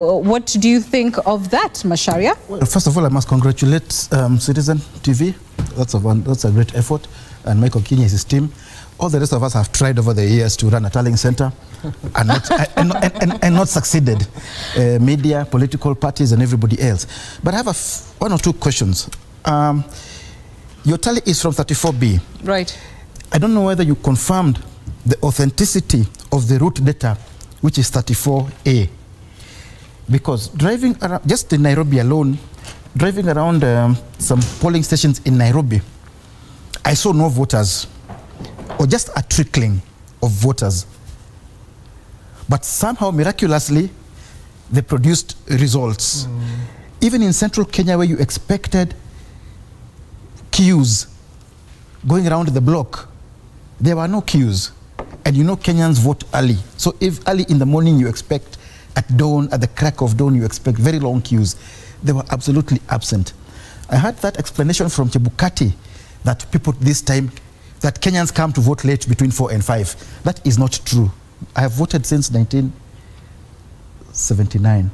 What do you think of that, Macharia? Well, first of all, I must congratulate Citizen TV. That's a great effort. And Michael Kinye's team. All the rest of us have tried over the years to run a tallying center and not succeeded. Media, political parties, and everybody else. But I have one or two questions. Your tally is from 34B. Right. I don't know whether you confirmed the authenticity of the route data, which is 34A. Because driving around, just in Nairobi alone, driving around some polling stations in Nairobi, I saw no voters, or just a trickling of voters. But somehow, miraculously, they produced results. Even in central Kenya, where you expected queues going around the block, there were no queues. And you know Kenyans vote early. So if early in the morning you expect, at dawn, at the crack of dawn, you expect very long queues, they were absolutely absent. I heard that explanation from Chebukati that people this time, that Kenyans come to vote late between 4 and 5. That is not true. I have voted since 1979.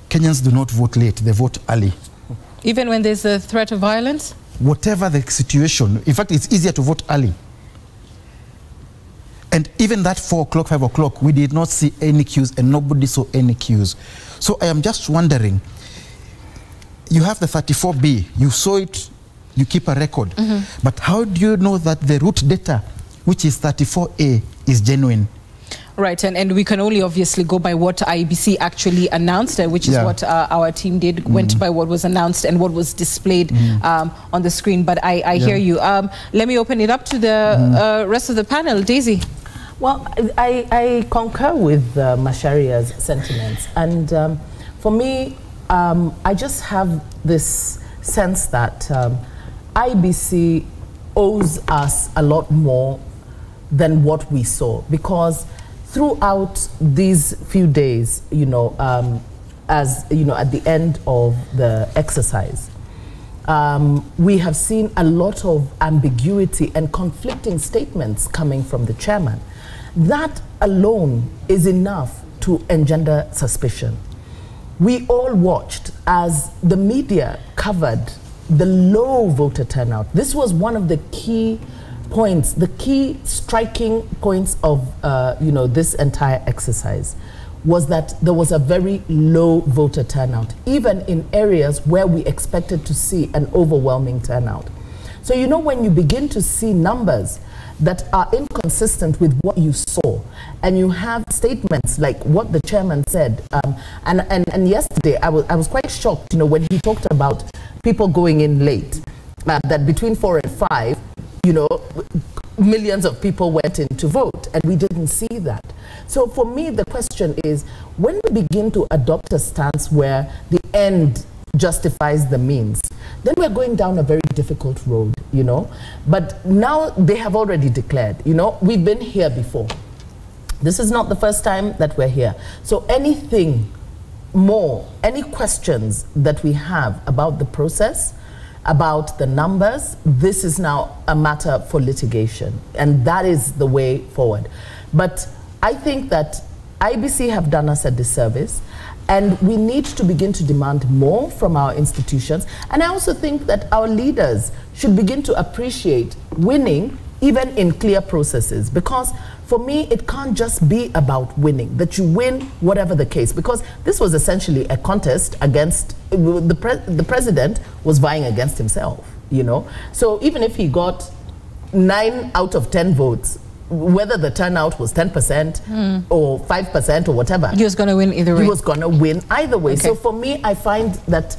Kenyans do not vote late, they vote early. Even when there's a threat of violence? Whatever the situation. In fact, it's easier to vote early. And even that 4 o'clock, 5 o'clock, we did not see any queues and nobody saw any queues. So I am just wondering, you have the 34B, you saw it, you keep a record. But how do you know that the route data, which is 34A, is genuine? Right, and we can only obviously go by what IEBC actually announced, which is what our team did, went by what was announced and what was displayed on the screen. But I hear you. Let me open it up to the rest of the panel. Daisy. Well, I concur with Macharia's sentiments. And for me, I just have this sense that IEBC owes us a lot more than what we saw, because throughout these few days, as you know, at the end of the exercise, we have seen a lot of ambiguity and conflicting statements coming from the chairman. That alone is enough to engender suspicion. We all watched as the media covered the low voter turnout. This was one of the key points, the key striking points of this entire exercise, was that there was a very low voter turnout, even in areas where we expected to see an overwhelming turnout. So when you begin to see numbers that are inconsistent with what you saw, and you have statements like what the chairman said, and yesterday I was quite shocked, when he talked about people going in late, that between 4 and 5, millions of people went in to vote, and we didn't see that. So for me, the question is, when we begin to adopt a stance where the end justifies the means, then we're going down a very difficult road, But now they have already declared, we've been here before. This is not the first time that we're here. So anything more, any questions that we have about the process, about the numbers, this is now a matter for litigation, and that is the way forward. But I think that IEBC have done us a disservice, and we need to begin to demand more from our institutions. And I also think that our leaders should begin to appreciate winning even in clear processes, because for me, it can't just be about winning, that you win whatever the case, because this was essentially a contest against, the president was vying against himself, So even if he got 9 out of 10 votes, whether the turnout was 10% or 5% or whatever, he was going to win either way. He was going to win either way. Okay. So for me, I find that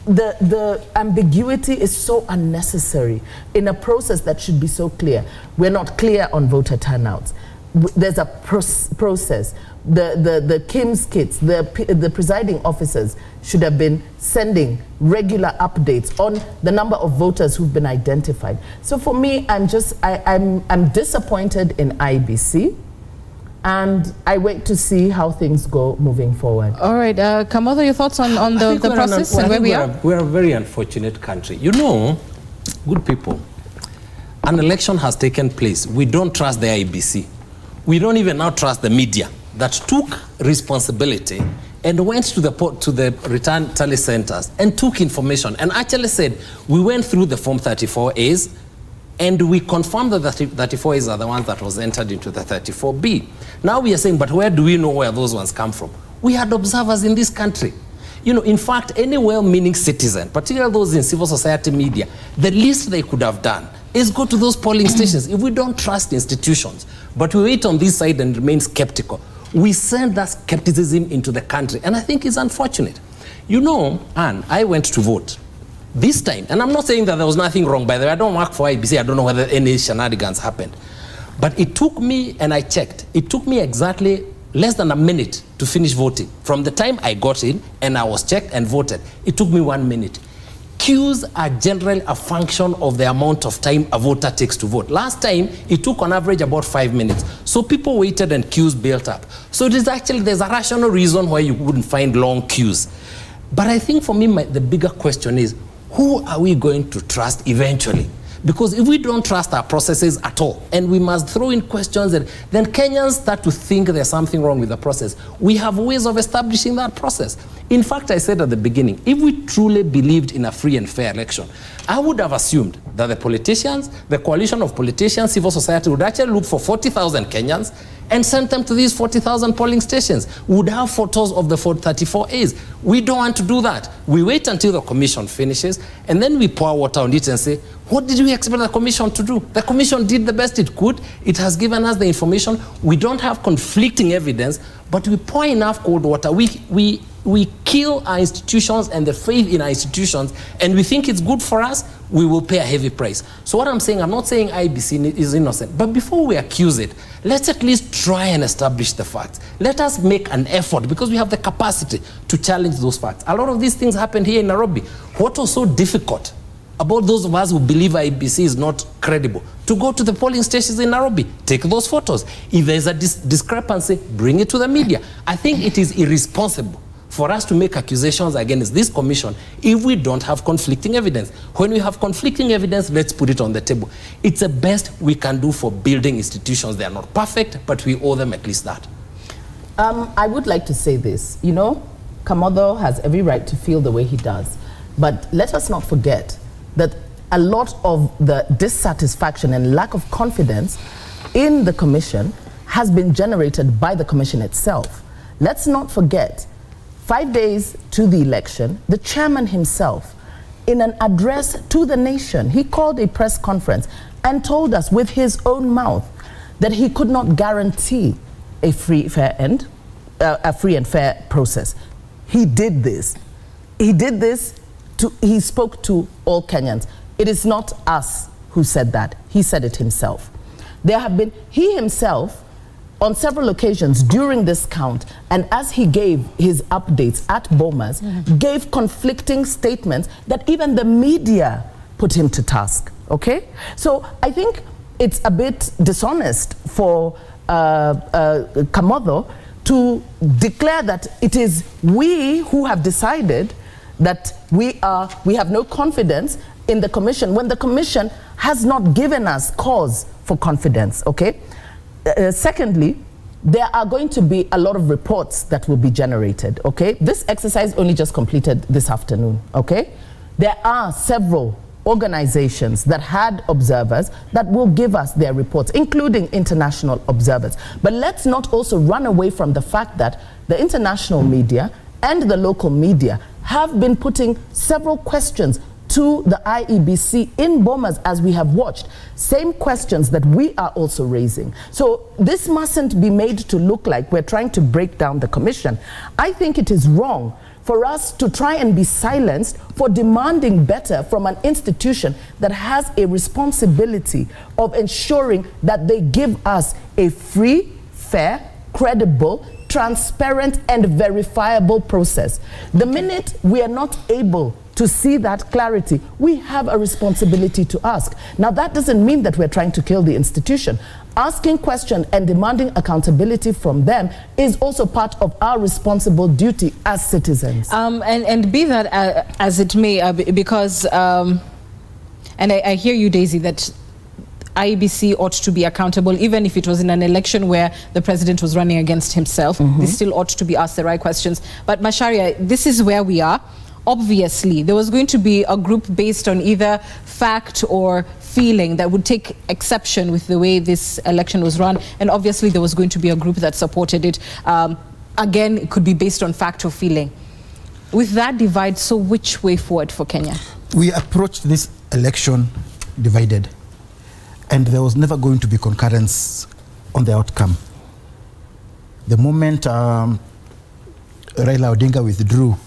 the ambiguity is so unnecessary in a process that should be so clear. We're not clear on voter turnouts. There's a process. The KIMS kits, the presiding officers should have been sending regular updates on the number of voters who've been identified. So for me, I'm disappointed in IEBC, and I wait to see how things go moving forward. All right, Kamotho, your thoughts on the process and where we are? We're a very unfortunate country. Good people, an election has taken place. We don't trust the IEBC. We don't even now trust the media. that took responsibility and went to the return tally centers and took information and actually said, we went through the Form 34As and we confirmed that the 34As are the ones that was entered into the 34B. Now we are saying, but where do we know where those ones come from? We had observers in this country. You know, in fact, any well-meaning citizen, particularly those in civil society media, the least they could have done is go to those polling stations. If we don't trust institutions, but we wait on this side and remain skeptical, we send that skepticism into the country, and I think it's unfortunate. You know, Anne, I went to vote this time, and I'm not saying that there was nothing wrong. By the way, I don't work for IBC. I don't know whether any shenanigans happened. But it took me, and I checked, it took me exactly less than a minute to finish voting. From the time I got in and I was checked and voted, it took me 1 minute. Queues are generally a function of the amount of time a voter takes to vote. Last time, it took on average about 5 minutes. So people waited and queues built up. So it is actually, there's a rational reason why you wouldn't find long queues. But I think for me, the bigger question is, who are we going to trust eventually? Because if we don't trust our processes at all, and we must throw in questions, then Kenyans start to think there's something wrong with the process. We have ways of establishing that process. In fact, I said at the beginning, if we truly believed in a free and fair election, I would have assumed that the politicians, the coalition of politicians, civil society would actually look for 40,000 Kenyans and send them to these 40,000 polling stations. We would have photos of the 34As. We don't want to do that. We wait until the commission finishes, and then we pour water on it and say, what did we expect the commission to do? The commission did the best it could. It has given us the information. We don't have conflicting evidence, but we pour enough cold water. We kill our institutions and the faith in our institutions, and we think it's good for us, we will pay a heavy price. So what I'm saying, I'm not saying IBC is innocent, but before we accuse it, let's at least try and establish the facts. Let us make an effort, because we have the capacity to challenge those facts. A lot of these things happened here in Nairobi. What was so difficult about those of us who believe IBC is not credible? To go to the polling stations in Nairobi, take those photos. If there's a discrepancy, bring it to the media. I think it is irresponsible for us to make accusations against this commission if we don't have conflicting evidence. When we have conflicting evidence, let's put it on the table. It's the best we can do for building institutions. They are not perfect, but we owe them at least that. I would like to say this. You know, Kamotho has every right to feel the way he does. But let us not forget that a lot of the dissatisfaction and lack of confidence in the commission has been generated by the commission itself. Let's not forget, 5 days to the election, the chairman himself, in an address to the nation, he called a press conference and told us with his own mouth that he could not guarantee a free and fair process. He did this. He did this. He spoke to all Kenyans. It is not us who said that. He said it himself. There have been, he himself, on several occasions during this count, and as he gave his updates at Bomas, gave conflicting statements that even the media put him to task, okay? So I think it's a bit dishonest for Kamotho to declare that it is we who have decided that we have no confidence in the commission when the commission has not given us cause for confidence, okay? Secondly, there are going to be a lot of reports that will be generated, okay? This exercise only just completed this afternoon, okay? There are several organizations that had observers that will give us their reports, including international observers. But let's not also run away from the fact that the international media and the local media have been putting several questions to the IEBC in Bomas as we have watched. Same questions that we are also raising. So this mustn't be made to look like we're trying to break down the commission. I think it is wrong for us to try and be silenced for demanding better from an institution that has a responsibility of ensuring that they give us a free, fair, credible, transparent, and verifiable process. The minute we are not able to see that clarity, we have a responsibility to ask. Now, that doesn't mean that we're trying to kill the institution. Asking questions and demanding accountability from them is also part of our responsible duty as citizens. And be that as it may, because, and I hear you, Daisy, that IEBC ought to be accountable, even if it was in an election where the president was running against himself. They still ought to be asked the right questions. But Macharia, this is where we are. Obviously, there was going to be a group based on either fact or feeling that would take exception with the way this election was run. And obviously, there was going to be a group that supported it. Again, it could be based on fact or feeling. With that divide, so which way forward for Kenya? We approached this election divided, and there was never going to be concurrence on the outcome. The moment Raila Odinga withdrew,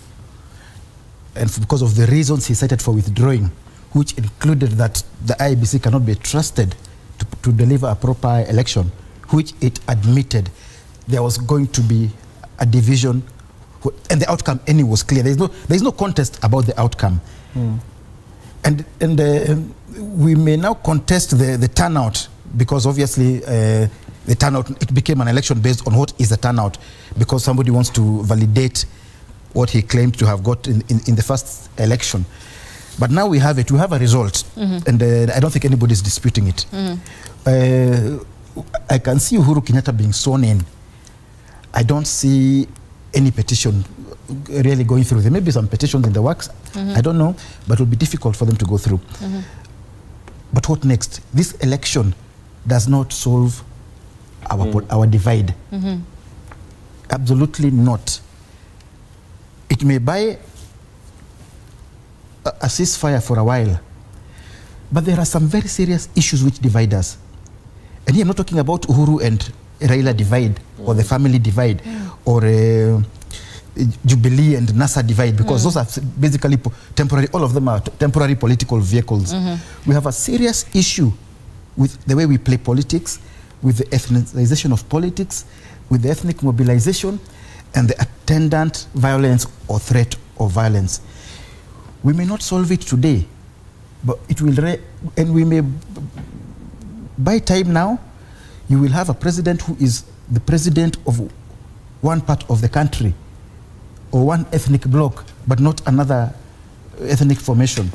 and because of the reasons he cited for withdrawing, which included that the IEBC cannot be trusted to deliver a proper election, which it admitted, there was going to be a division, and the outcome anyway was clear. There is no contest about the outcome. And we may now contest the turnout, because obviously the turnout, it became an election based on what is the turnout, because somebody wants to validate what he claimed to have got in the first election. But now we have it, we have a result, and I don't think anybody is disputing it. I can see Uhuru Kenyatta being sworn in. I don't see any petition really going through. There may be some petitions in the works, I don't know, but it will be difficult for them to go through. But what next? This election does not solve our divide. Absolutely not. It may buy a ceasefire for a while, but there are some very serious issues which divide us. And here I'm not talking about Uhuru and Raila divide, or the family divide, or Jubilee and NASA divide, because those are basically temporary, all of them are temporary political vehicles. We have a serious issue with the way we play politics, with the ethnicization of politics, with the ethnic mobilization, and the attendant violence or threat of violence. We may not solve it today, but it will, and we may buy time now. You will have a president who is the president of one part of the country, or one ethnic bloc, but not another ethnic formation.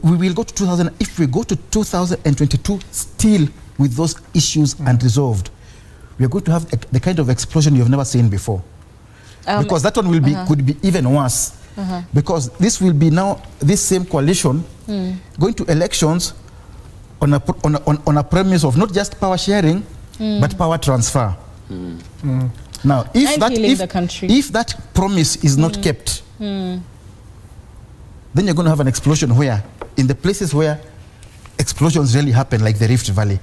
We will go to 2000, if we go to 2022 still with those issues unresolved, we are going to have the kind of explosion you've never seen before. Because that one will be, could be even worse. Because this will be now, this same coalition going to elections on a premise of not just power sharing, but power transfer. Now, if that promise is not kept, then you're going to have an explosion where, in the places where explosions really happen, like the Rift Valley,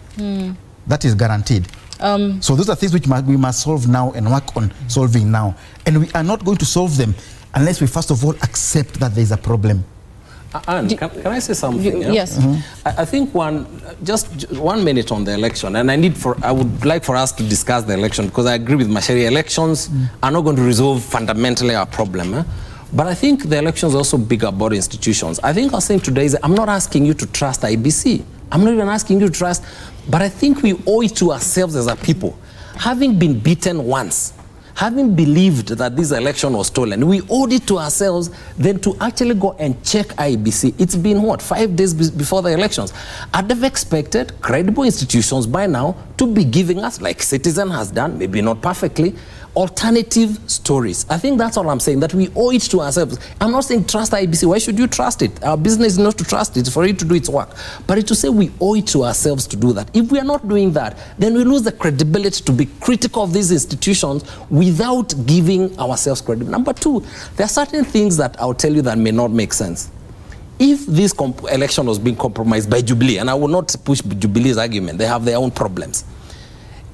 that is guaranteed. So those are things which we must solve now and work on solving now. And we are not going to solve them unless we first of all accept that there is a problem. Anne, can I say something? Yes. I think just 1 minute on the election, and I would like for us to discuss the election, because I agree with Macharia. Elections are not going to resolve fundamentally our problem. But I think the elections are also bigger about institutions. I think I was saying today is I'm not asking you to trust IEBC. I'm not even asking you to trust, but I think we owe it to ourselves as a people. Having been beaten once, having believed that this election was stolen, we owed it to ourselves then to actually go and check IEBC. It's been, what, 5 days before the elections. I'd have expected credible institutions by now to be giving us, like Citizen has done, maybe not perfectly, alternative stories. I think that's all I'm saying, that we owe it to ourselves. I'm not saying trust IEBC. Why should you trust it? Our business is not to trust it, for it to do its work. But it's to say we owe it to ourselves to do that. If we are not doing that, then we lose the credibility to be critical of these institutions without giving ourselves credit. Number two, there are certain things that I'll tell you that may not make sense. If this election was being compromised by Jubilee, and I will not push Jubilee's argument, they have their own problems.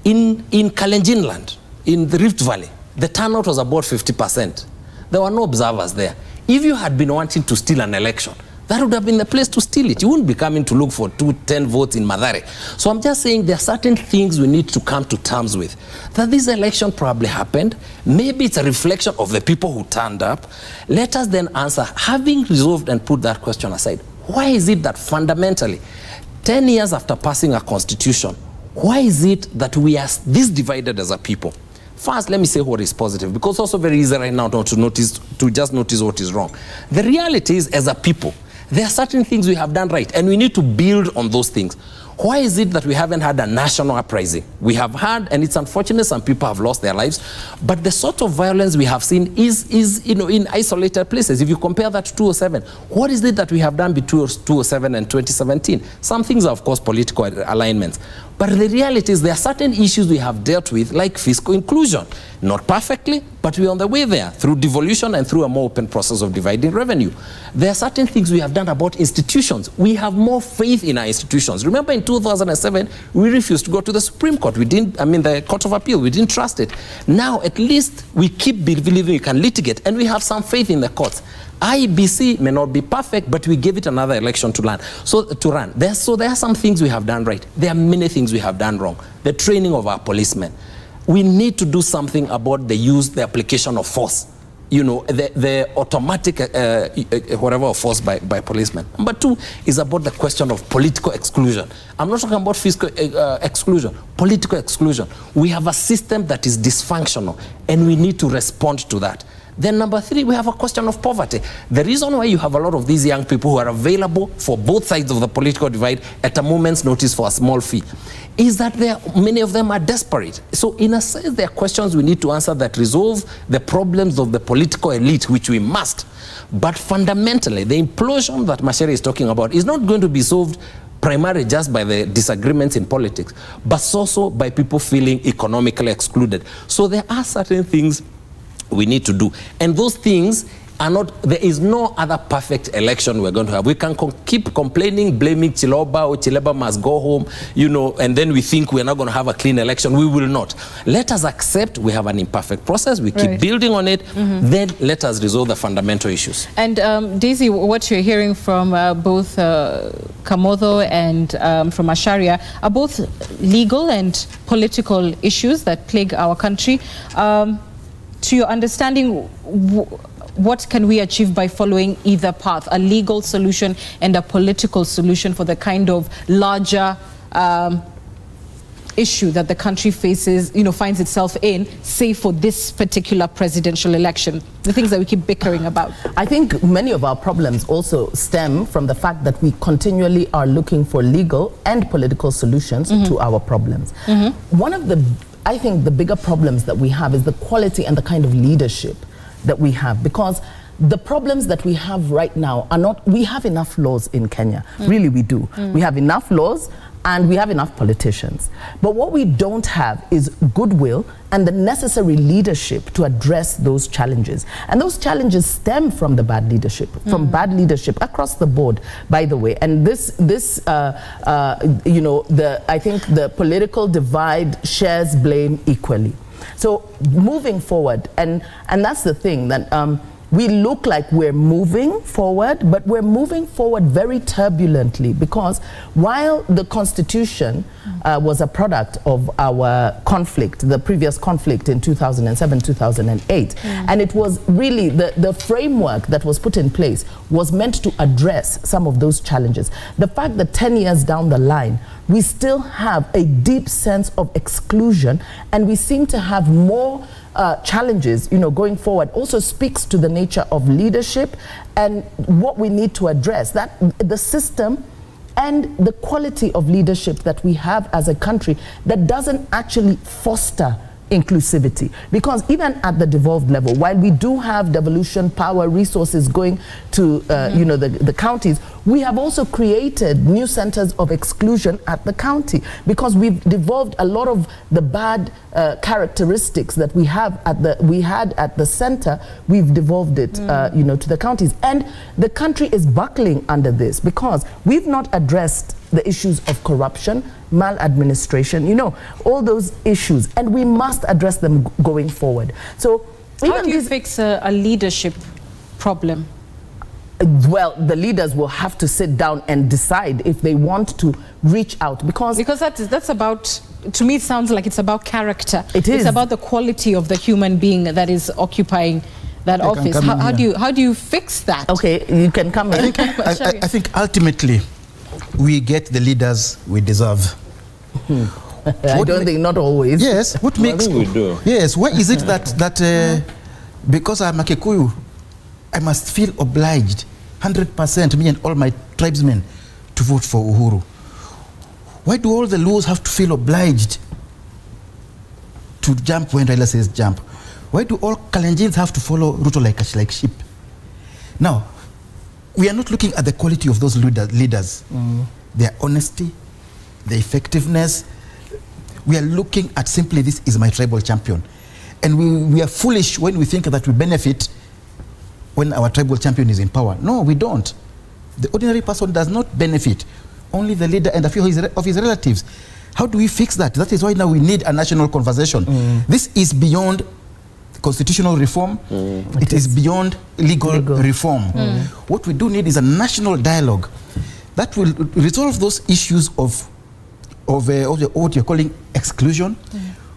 In Kalenjin land, in the Rift Valley, the turnout was about 50%. There were no observers there. If you had been wanting to steal an election, that would have been the place to steal it. You wouldn't be coming to look for 10 votes in Mathare. So I'm just saying there are certain things we need to come to terms with. That this election probably happened. Maybe it's a reflection of the people who turned up. Let us then answer, having resolved and put that question aside, why is it that fundamentally, 10 years after passing a constitution, why is it that we are this divided as a people? First, let me say what is positive, because it's also very easy right now to just notice what is wrong. The reality is, as a people, There are certain things we have done right, and we need to build on those things. Why is it that we haven't had a national uprising? We have had, and it's unfortunate some people have lost their lives, but the sort of violence we have seen is in isolated places. If you compare that to 2007, what is it that we have done between 2007 and 2017? Some things are, of course, political alignments. But the reality is there are certain issues we have dealt with, like fiscal inclusion. Not perfectly, but we're on the way there through devolution and through a more open process of dividing revenue. There are certain things we have done about institutions. We have more faith in our institutions. Remember in 2007, we refused to go to the Supreme Court. We didn't, the Court of Appeal, we didn't trust it. Now, at least we keep believing we can litigate, and we have some faith in the courts. IEBC may not be perfect, but we gave it another election to run. So there are some things we have done right. There are many things we have done wrong. The training of our policemen. We need to do something about the application of force. The automatic whatever force by policemen. Number two is about the question of political exclusion. I'm not talking about fiscal exclusion, political exclusion. We have a system that is dysfunctional, and we need to respond to that. Then number three, we have a question of poverty. The reason why you have a lot of these young people who are available for both sides of the political divide at a moment's notice for a small fee is that many of them are desperate. So in a sense, there are questions we need to answer that resolve the problems of the political elite, which we must. But fundamentally, the implosion that Macharia is talking about is not going to be solved primarily just by the disagreements in politics, but also by people feeling economically excluded. So there are certain things we need to do, and those things are not, there is no other perfect election we're going to have. We can keep complaining, blaming Chiloba, or Chileba must go home, and then we think we're not going to have a clean election. We will not. Let us accept we have an imperfect process. We keep building on it. Then let us resolve the fundamental issues. And Daisy, what you're hearing from both Kamotho and from Macharia are both legal and political issues that plague our country. To your understanding, what can we achieve by following either path, a legal solution and a political solution for the kind of larger issue that the country faces, finds itself in, say for this particular presidential election, the things that we keep bickering about? I think many of our problems also stem from the fact that we continually are looking for legal and political solutions to our problems. One of I think the bigger problems that we have is the quality and the kind of leadership that we have, because the problems that we have right now are not, we have enough laws in Kenya, really we do. We have enough laws and we have enough politicians. But what we don't have is goodwill and the necessary leadership to address those challenges. And those challenges stem from the bad leadership, from bad leadership across the board, by the way. And I think the political divide shares blame equally. So moving forward, and that's the thing, that we look like we're moving forward, but we're moving forward very turbulently, because while the Constitution was a product of our conflict, the previous conflict in 2007, 2008, and it was really the framework that was put in place was meant to address some of those challenges. The fact that 10 years down the line, we still have a deep sense of exclusion, and we seem to have more challenges, going forward, also speaks to the nature of leadership and what we need to address, that the system and the quality of leadership that we have as a country that doesn't actually foster inclusivity. Because even at the devolved level, while we do have devolution power resources going to the counties, we have also created new centers of exclusion at the county, because we've devolved a lot of the bad characteristics that we had at the center. We've devolved it to the counties, and the country is buckling under this because we've not addressed the issues of corruption, maladministration, all those issues, and we must address them going forward. So how do you fix a leadership problem? Well, the leaders will have to sit down and decide if they want to reach out, because that's about, to me it sounds like it's about character. It is. It's about the quality of the human being that is occupying that office. How do you fix that? Okay, you can come in. I think ultimately we get the leaders we deserve. I don't think, not always. Yes, what makes... I think we do. Yes, why is it that because I'm a Kikuyu, I must feel obliged 100%, me and all my tribesmen, to vote for Uhuru? Why do all the Luos have to feel obliged to jump when Raila says jump? Why do all Kalenjins have to follow Ruto like sheep? Now, we are not looking at the quality of those leaders, their honesty, their effectiveness. We are looking at simply, this is my tribal champion. And we are foolish when we think that we benefit when our tribal champion is in power. No, we don't. The ordinary person does not benefit. Only the leader and a few of his relatives. How do we fix that? That is why now we need a national conversation. This is beyond constitutional reform. It is beyond legal reform. What we do need is a national dialogue that will resolve those issues of what you're calling exclusion.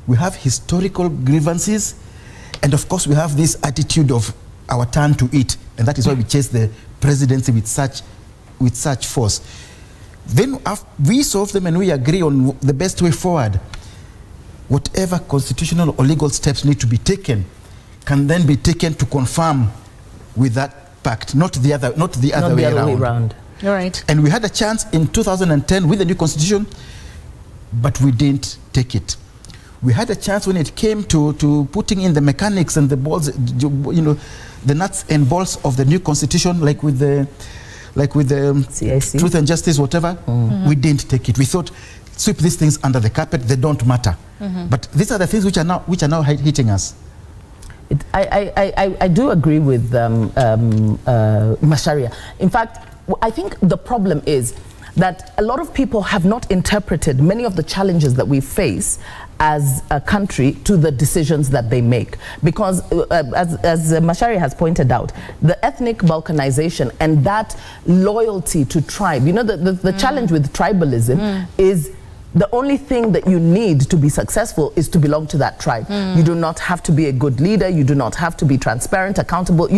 We have historical grievances, and of course we have this attitude of our turn to eat, and that is why we chase the presidency with such force. Then we solve them and we agree on the best way forward. Whatever constitutional or legal steps need to be taken can then be taken to confirm with that pact, not the other way around. All right. And we had a chance in 2010 with the new constitution, but we didn't take it. We had a chance when it came to putting in the mechanics and the balls, the nuts and bolts of the new constitution, like with the CIC. Truth and Justice, whatever. We didn't take it. We thought, sweep these things under the carpet, they don't matter. But these are the things which are now hitting us. I do agree with Macharia. In fact, I think the problem is that a lot of people have not interpreted many of the challenges that we face as a country to the decisions that they make. Because as Macharia has pointed out, the ethnic balkanization and that loyalty to tribe, the challenge with tribalism is the only thing that you need to be successful is to belong to that tribe. You do not have to be a good leader. You do not have to be transparent, accountable.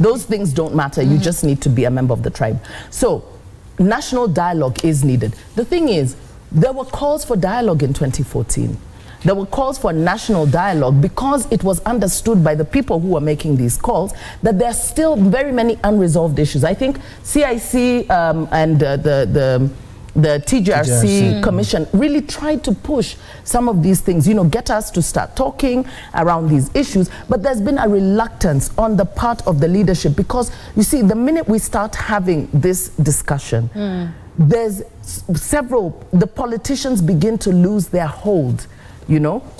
Those things don't matter. You just need to be a member of the tribe. So national dialogue is needed. The thing is, there were calls for dialogue in 2014. There were calls for national dialogue because it was understood by the people who were making these calls that there are still very many unresolved issues. I think CIC and the TJRC Commission really tried to push some of these things, get us to start talking around these issues. But there's been a reluctance on the part of the leadership because, you see, the minute we start having this discussion, there's the politicians begin to lose their hold,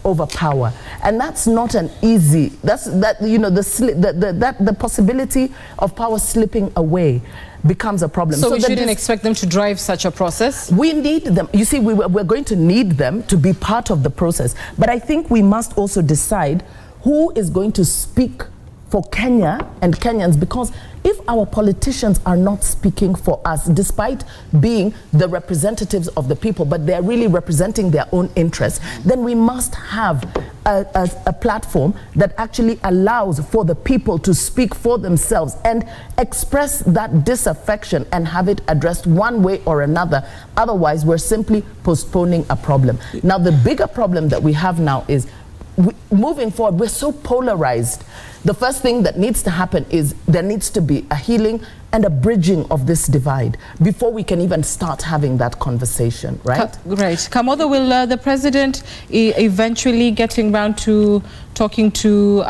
over power. And that's not an easy, the possibility of power slipping away becomes a problem. So we shouldn't expect them to drive such a process? We need them. You see, we're going to need them to be part of the process. But I think we must also decide who is going to speak for Kenya and Kenyans, because if our politicians are not speaking for us, despite being the representatives of the people, but they're really representing their own interests, then we must have a platform that actually allows for the people to speak for themselves and express that disaffection and have it addressed one way or another. Otherwise, we're simply postponing a problem. Now, the bigger problem that we have now is moving forward, we're so polarized. The first thing that needs to happen is there needs to be a healing and a bridging of this divide before we can even start having that conversation, right? Right. Kamodo, will the president eventually getting round to talking to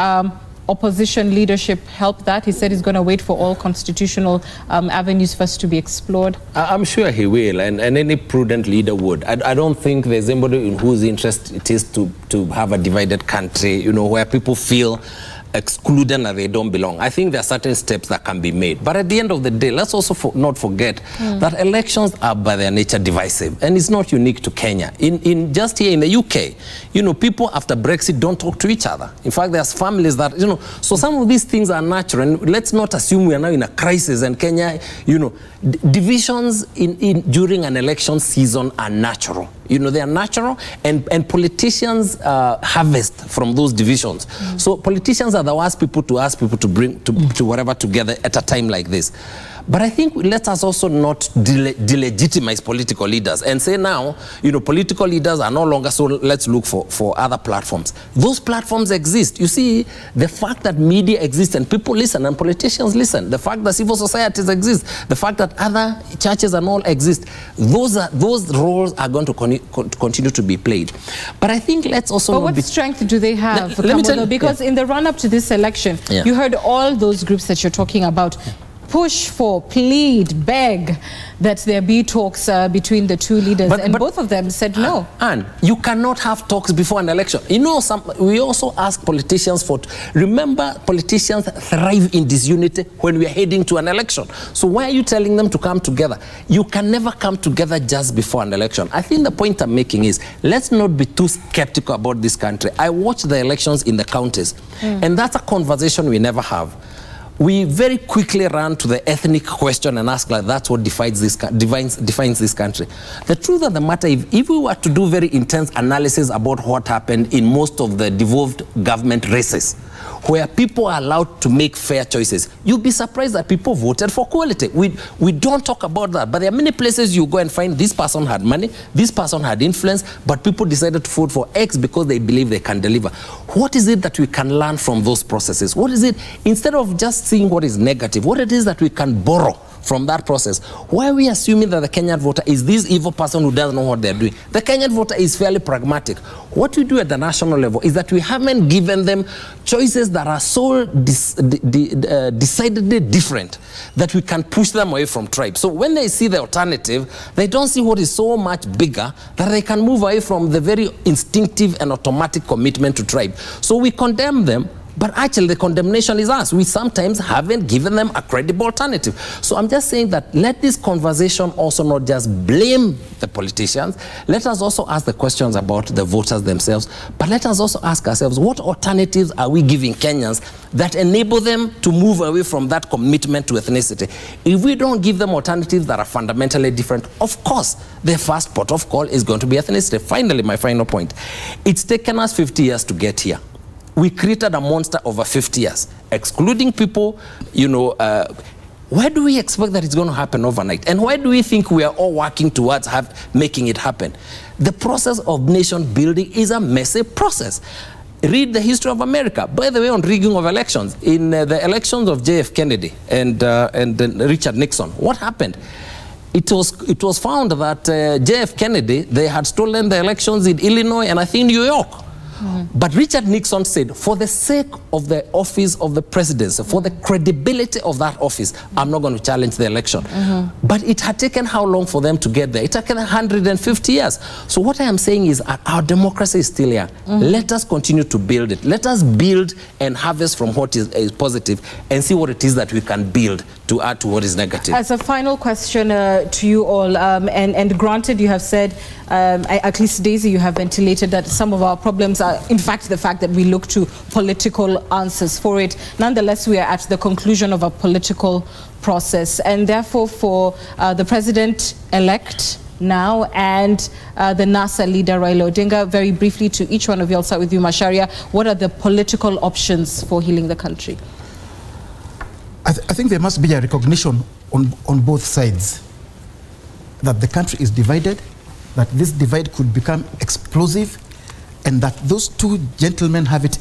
opposition leadership help that? He said he's going to wait for all constitutional avenues first to be explored. I'm sure he will, and any prudent leader would. I don't think there's anybody in whose interest it is to have a divided country, where people feel excluded and they don't belong. I think there are certain steps that can be made. But at the end of the day, let's also not forget that elections are by their nature divisive. And it's not unique to Kenya. Just here in the UK, people after Brexit don't talk to each other. In fact, there's families that, so some of these things are natural. And let's not assume we are now in a crisis and Kenya, divisions during an election season are natural. They are natural, and politicians harvest from those divisions. So politicians are the worst people to ask people to bring to whatever together at a time like this. But I think let us also not delegitimize political leaders and say now, you know, political leaders are no longer, so let's look for other platforms. Those platforms exist. You see, the fact that media exists and people listen and politicians listen, the fact that civil societies exist, the fact that other churches and all exist, those roles are going to continue to be played. But I think let's also... But what strength do they have? Let me tell you, because in the run-up to this election, you heard all those groups that you're talking about push for, plead, beg that there be talks between the two leaders, but both of them said no. And you cannot have talks before an election. You know, we also ask politicians for... Remember, politicians thrive in disunity when we are heading to an election. So why are you telling them to come together? You can never come together just before an election. I think the point I'm making is, let's not be too skeptical about this country. I watched the elections in the counties, and that's a conversation we never have. We very quickly run to the ethnic question and ask like that's what defines this country. The truth of the matter, if we were to do very intense analysis about what happened in most of the devolved government races, where people are allowed to make fair choices, you'll be surprised that people voted for quality. We don't talk about that, but there are many places you go and find this person had money, this person had influence, but people decided to vote for X because they believe they can deliver. What is it that we can learn from those processes? What is it, instead of just seeing what is negative, what it is that we can borrow from that process? Why are we assuming that the Kenyan voter is this evil person who doesn't know what they're doing? The Kenyan voter is fairly pragmatic. What we do at the national level is that we haven't given them choices that are so decidedly different that we can push them away from tribe. So when they see the alternative, they don't see what is so much bigger that they can move away from the very instinctive and automatic commitment to tribe. So we condemn them, but actually the condemnation is us. We sometimes haven't given them a credible alternative. So I'm just saying that let this conversation also not just blame the politicians. Let us also ask the questions about the voters themselves, but let us also ask ourselves, what alternatives are we giving Kenyans that enable them to move away from that commitment to ethnicity? If we don't give them alternatives that are fundamentally different, of course, the first port of call is going to be ethnicity. Finally, my final point. It's taken us 50 years to get here. We created a monster over 50 years, excluding people, you know, why do we expect that it's going to happen overnight? And why do we think we are all working towards making it happen? The process of nation building is a messy process. Read the history of America. By the way, on rigging of elections, in the elections of J.F. Kennedy and then Richard Nixon, what happened? It was found that J.F. Kennedy, they had stolen the elections in Illinois and I think New York. But Richard Nixon said, for the sake of the office of the presidency, for the credibility of that office, I'm not going to challenge the election. But it had taken how long for them to get there? It took 150 years. So what I am saying is our democracy is still here. Let us continue to build it. Let us build and harvest from what is positive and see what it is that we can build to add to what is negative. As a final question to you all, and granted you have said, at least Daisy, you have ventilated that some of our problems are in fact the fact that we look to political answers for it. Nonetheless, we are at the conclusion of a political process, and therefore for the president-elect now and the NASA leader Raila Odinga, very briefly to each one of you, I'll start with you, Macharia, what are the political options for healing the country? I think there must be a recognition on both sides that the country is divided, that this divide could become explosive, and that those two gentlemen have it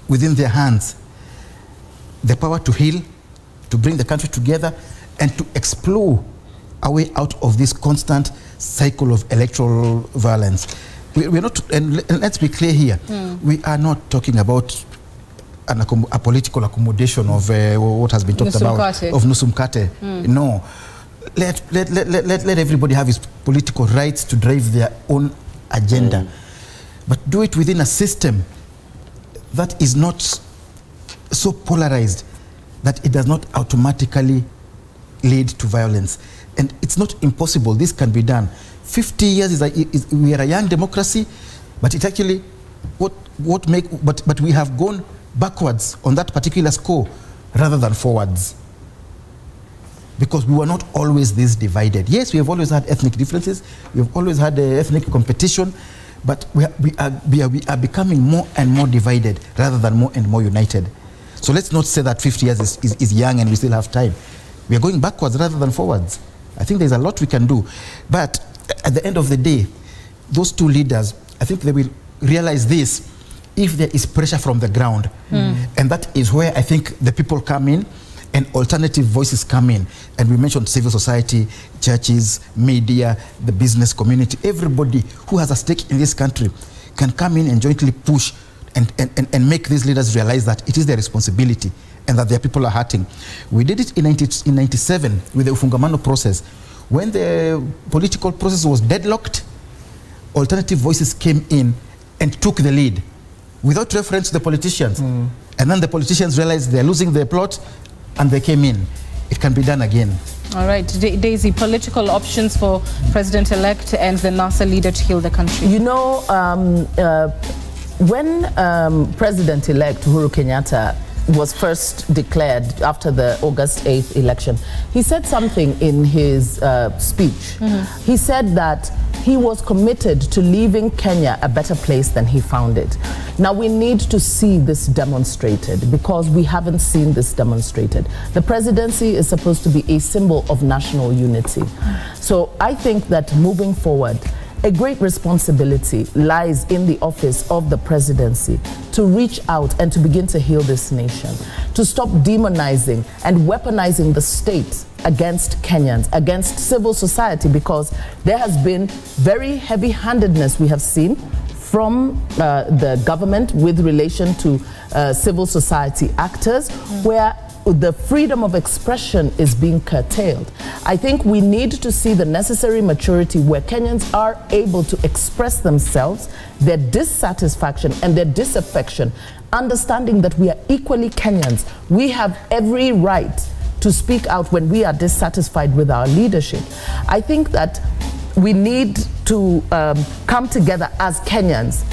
within their hands, the power to heal, to bring the country together, and to explore a way out of this constant cycle of electoral violence. We're not, and let's be clear here, we are not talking about a political accommodation of what has been talked about, of Nusumkate. No. Let everybody have his political rights to drive their own agenda. But do it within a system that is not so polarized that it does not automatically lead to violence. And it's not impossible. This can be done. 50 years we are a young democracy, but it actually but we have gone backwards on that particular score rather than forwards, because we were not always this divided. Yes, we have always had ethnic differences, we have always had ethnic competition, but we are becoming more and more divided rather than more and more united. So let's not say that 50 years is young and we still have time. We are going backwards rather than forwards. I think there's a lot we can do. But at the end of the day, those two leaders, I think they will realize this if there is pressure from the ground. And that is where I think the people come in and alternative voices come in. And we mentioned civil society, churches, media, the business community. Everybody who has a stake in this country can come in and jointly push and make these leaders realize that it is their responsibility and that their people are hurting. We did it in 97 with the Ufungamano process. When the political process was deadlocked, alternative voices came in and took the lead without reference to the politicians. And then the politicians realized they're losing their plot and they came in. It can be done again. All right, Daisy, political options for President-elect and the NASA leader to heal the country. You know, when President-elect Uhuru Kenyatta was first declared after the August 8th election, he said something in his speech. He said that he was committed to leaving Kenya a better place than he found it. Now we need to see this demonstrated because we haven't seen this demonstrated. The presidency is supposed to be a symbol of national unity. So I think that moving forward, a great responsibility lies in the office of the presidency to reach out and to begin to heal this nation, to stop demonizing and weaponizing the state against Kenyans, against civil society, because there has been very heavy-handedness we have seen from the government with relation to civil society actors, where the freedom of expression is being curtailed. I think we need to see the necessary maturity where Kenyans are able to express themselves, their dissatisfaction and their disaffection, understanding that we are equally Kenyans. We have every right to speak out when we are dissatisfied with our leadership. I think that we need to come together as Kenyans.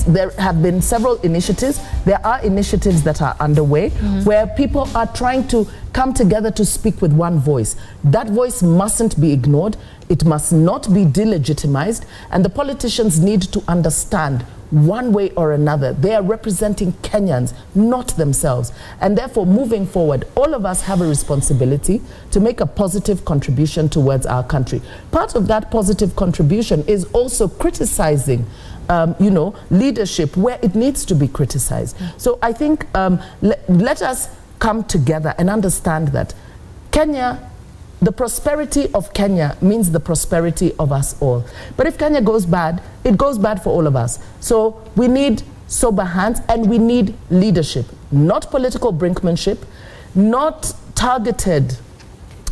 There have been several initiatives. There are initiatives that are underway where people are trying to come together to speak with one voice. That voice mustn't be ignored. It must not be delegitimized. And the politicians need to understand one way or another, they are representing Kenyans, not themselves. And therefore, moving forward, all of us have a responsibility to make a positive contribution towards our country. Part of that positive contribution is also criticizing you know, leadership where it needs to be criticized. So I think let us come together and understand that Kenya, the prosperity of Kenya means the prosperity of us all. But if Kenya goes bad, it goes bad for all of us. So we need sober hands and we need leadership, not political brinkmanship, not targeted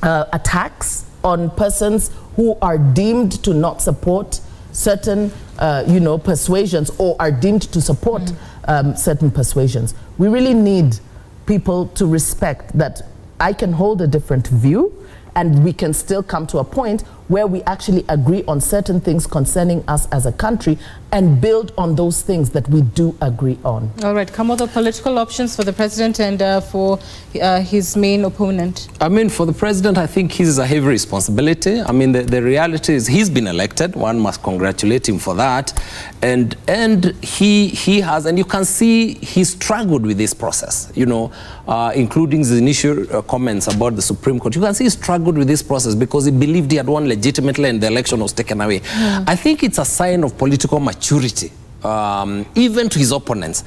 attacks on persons who are deemed to not support certain you know, persuasions or are deemed to support certain persuasions. We really need people to respect that I can hold a different view and we can still come to a point where we actually agree on certain things concerning us as a country and build on those things that we do agree on. All right, come with the political options for the president and for his main opponent. I mean, for the president, I think he's a heavy responsibility. I mean, the reality is he's been elected. One must congratulate him for that. And he has, and you can see he struggled with this process, you know, including his initial comments about the Supreme Court. You can see he struggled with this process because he believed he had won legitimately and the election was taken away. I think it's a sign of political maturity, even to his opponents,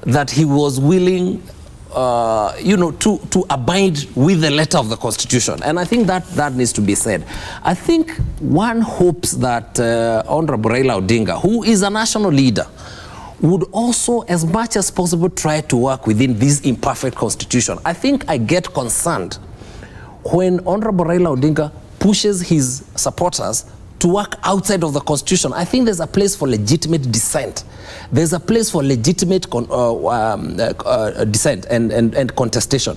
that he was willing, you know, to abide with the letter of the Constitution. And I think that needs to be said. I think one hopes that Honorable Raila Odinga, who is a national leader, would also, as much as possible, try to work within this imperfect Constitution. I think I get concerned when Honorable Raila Odinga pushes his supporters to work outside of the Constitution. I think there's a place for legitimate dissent. There's a place for legitimate dissent and contestation.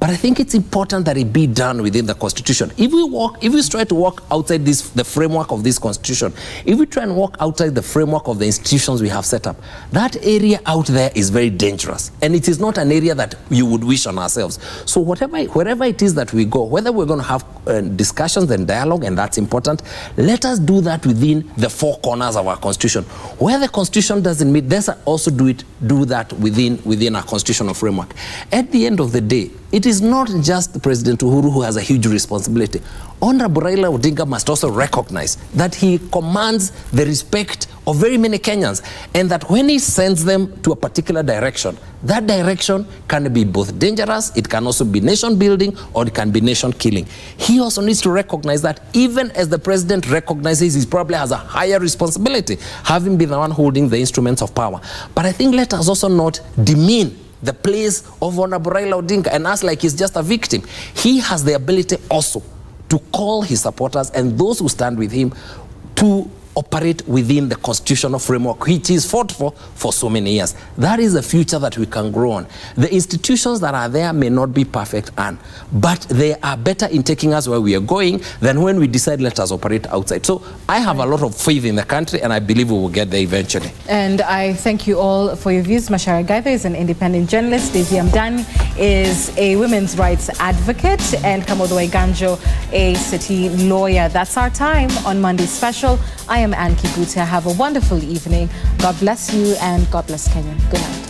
But I think it's important that it be done within the Constitution. If we try to walk outside the framework of this Constitution, if we try and walk outside the framework of the institutions we have set up, that area out there is very dangerous. And it is not an area that you would wish on ourselves. So wherever it is that we go, whether we're going to have discussions and dialogue, and that's important, let us do that within the four corners of our Constitution. Where the Constitution doesn't meet, let's also do that within our constitutional framework. At the end of the day, it is not just President Uhuru who has a huge responsibility. Honorable Raila Odinga must also recognize that he commands the respect of very many Kenyans, and that when he sends them to a particular direction, that direction can be both dangerous, it can also be nation building, or it can be nation killing. He also needs to recognize that even as the president recognizes he probably has a higher responsibility, having been the one holding the instruments of power. But I think let us also not demean the place of Honorable Raila Odinga and act like he's just a victim. He has the ability also to call his supporters and those who stand with him to operate within the constitutional framework which is fought for so many years. That is the future that we can grow on. The institutions that are there may not be perfect, but they are better in taking us where we are going than when we decide let us operate outside. So I have a lot of faith in the country, and I believe we will get there eventually. And I thank you all for your views. Macharia Gaither is an independent journalist. Daisy Amdani is a women's rights advocate, and Kamodo Ganjo, a city lawyer. That's our time on Monday Special. I am Anki Guta. Have a wonderful evening. God bless you, and God bless Kenya. Good night.